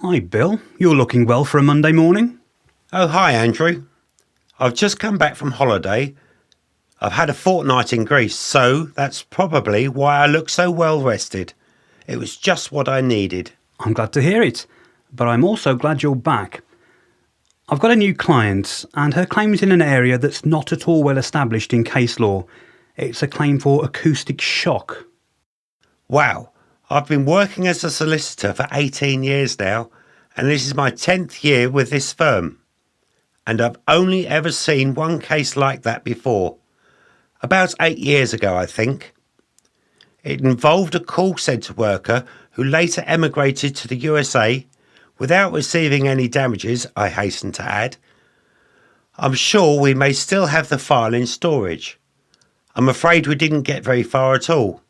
Hi, Bill. You're looking well for a Monday morning. Oh, hi, Andrew. I've just come back from holiday. I've had a fortnight in Greece, so that's probably why I look so well rested. It was just what I needed. I'm glad to hear it, but I'm also glad you're back. I've got a new client, and her claim is in an area that's not at all well established in case law. It's a claim for acoustic shock. Wow, I've been working as a solicitor for 18 years now, and this is my 10th year with this firm. And I've only ever seen one case like that before. About 8 years ago, I think. It involved a call centre worker who later emigrated to the USA without receiving any damages, I hasten to add. I'm sure we may still have the file in storage. I'm afraid we didn't get very far at all.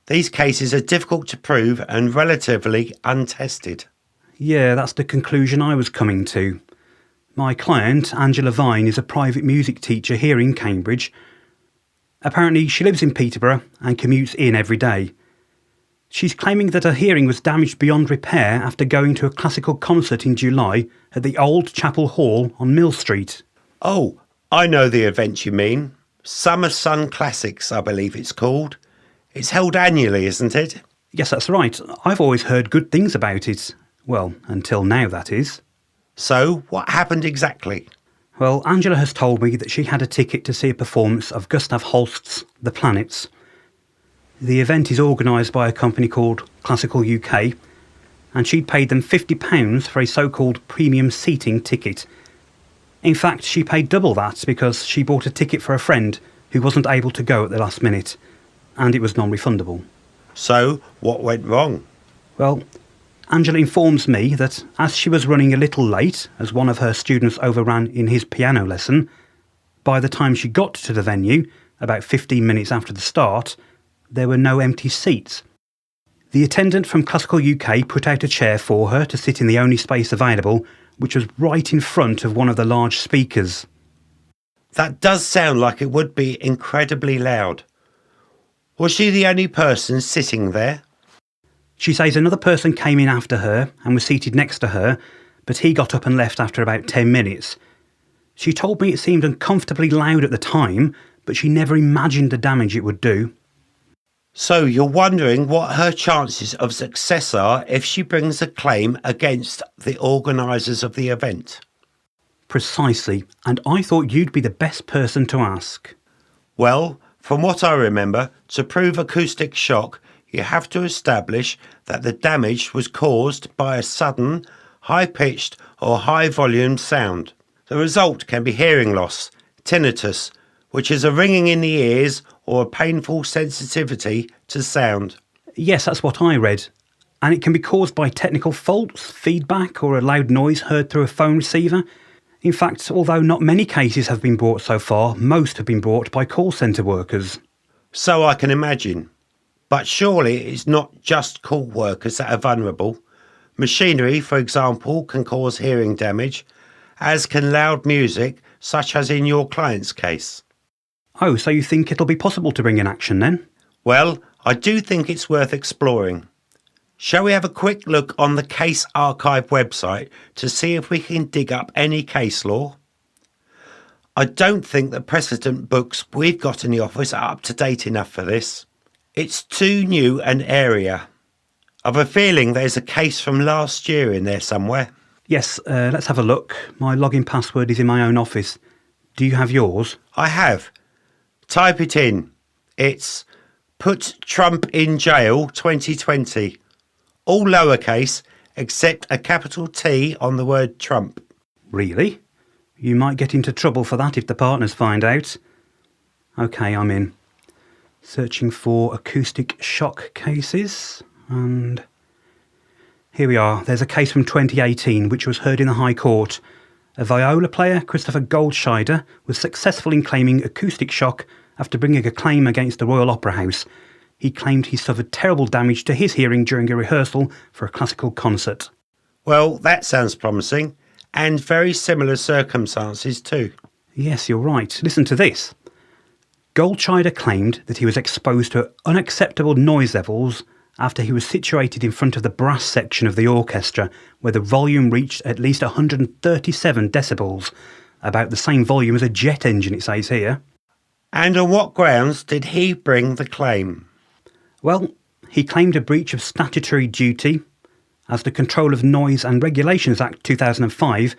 These cases are difficult to prove and relatively untested. Yeah, that's the conclusion I was coming to. My client, Angela Vine, is a private music teacher here in Cambridge. Apparently, she lives in Peterborough and commutes in every day. She's claiming that her hearing was damaged beyond repair after going to a classical concert in July at the Old Chapel Hall on Mill Street. Oh, I know the event you mean. Summer Sun Classics, I believe it's called. It's held annually, isn't it? Yes, that's right. I've always heard good things about it. Well, until now, that is. So, what happened exactly? Well, Angela has told me that she had a ticket to see a performance of Gustav Holst's The Planets. The event is organised by a company called Classical UK, and she'd paid them £50 for a so-called premium seating ticket. In fact, she paid double that because she bought a ticket for a friend who wasn't able to go at the last minute, and it was non-refundable. So, what went wrong? Well, Angela informs me that as she was running a little late, as one of her students overran in his piano lesson, by the time she got to the venue, about 15 minutes after the start, there were no empty seats. The attendant from Classical UK put out a chair for her to sit in the only space available, which was right in front of one of the large speakers. That does sound like it would be incredibly loud. Was she the only person sitting there? She says another person came in after her and was seated next to her, but he got up and left after about 10 minutes. She told me it seemed uncomfortably loud at the time, but she never imagined the damage it would do. So you're wondering what her chances of success are if she brings a claim against the organisers of the event? Precisely, and I thought you'd be the best person to ask. Well, from what I remember, to prove acoustic shock, you have to establish that the damage was caused by a sudden, high-pitched or high-volume sound. The result can be hearing loss, tinnitus, which is a ringing in the ears or a painful sensitivity to sound. Yes, that's what I read. And it can be caused by technical faults, feedback, or a loud noise heard through a phone receiver. In fact, although not many cases have been brought so far, most have been brought by call centre workers. So I can imagine. But surely it's not just call workers that are vulnerable. Machinery, for example, can cause hearing damage, as can loud music, such as in your client's case. Oh, so you think it'll be possible to bring an action then? Well, I do think it's worth exploring. Shall we have a quick look on the Case Archive website to see if we can dig up any case law? I don't think the precedent books we've got in the office are up to date enough for this. It's too new an area. I've a feeling there's a case from last year in there somewhere. Yes, let's have a look. My login password is in my own office. Do you have yours? I have. Type it in. It's Put Trump in Jail 2020. All lowercase except a capital T on the word Trump. Really? You might get into trouble for that if the partners find out. OK, I'm in. Searching for acoustic shock cases. And here we are. There's a case from 2018 which was heard in the High Court. A viola player, Christopher Goldscheider, was successful in claiming acoustic shock after bringing a claim against the Royal Opera House. He claimed he suffered terrible damage to his hearing during a rehearsal for a classical concert. Well, that sounds promising, and very similar circumstances too. Yes, you're right. Listen to this. Goldscheider claimed that he was exposed to unacceptable noise levels after he was situated in front of the brass section of the orchestra, where the volume reached at least 137 decibels, about the same volume as a jet engine, it says here. And on what grounds did he bring the claim? Well, he claimed a breach of statutory duty, as the Control of Noise and Regulations Act 2005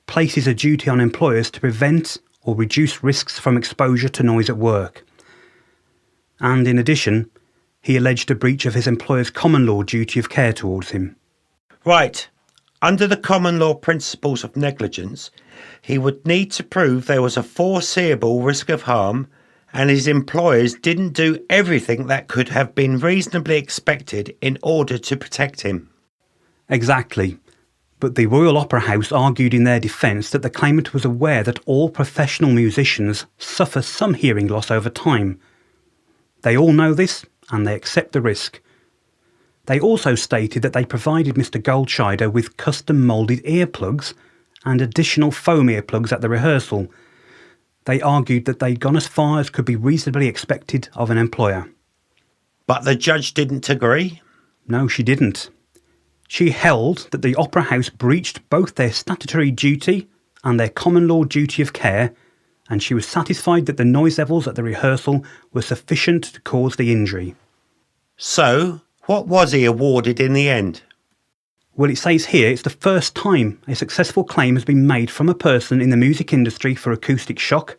places a duty on employers to prevent or reduce risks from exposure to noise at work. And in addition, he alleged a breach of his employer's common law duty of care towards him. Right. Under the common law principles of negligence, he would need to prove there was a foreseeable risk of harm and his employers didn't do everything that could have been reasonably expected in order to protect him. Exactly. But the Royal Opera House argued in their defence that the claimant was aware that all professional musicians suffer some hearing loss over time. They all know this and they accept the risk. They also stated that they provided Mr. Goldscheider with custom moulded earplugs and additional foam earplugs at the rehearsal. They argued that they'd gone as far as could be reasonably expected of an employer. But the judge didn't agree? No, she didn't. She held that the Opera House breached both their statutory duty and their common law duty of care, and she was satisfied that the noise levels at the rehearsal were sufficient to cause the injury. So, what was he awarded in the end? Well, it says here it's the first time a successful claim has been made from a person in the music industry for acoustic shock,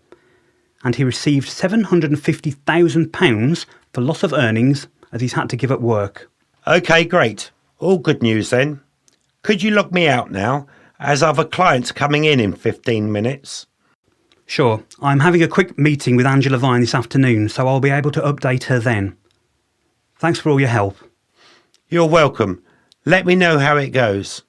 and he received £750,000 for loss of earnings as he's had to give up work. OK, great. All good news then. Could you log me out now, as I've a client coming in 15 minutes? Sure, I'm having a quick meeting with Angela Vine this afternoon, so I'll be able to update her then. Thanks for all your help. You're welcome. Let me know how it goes.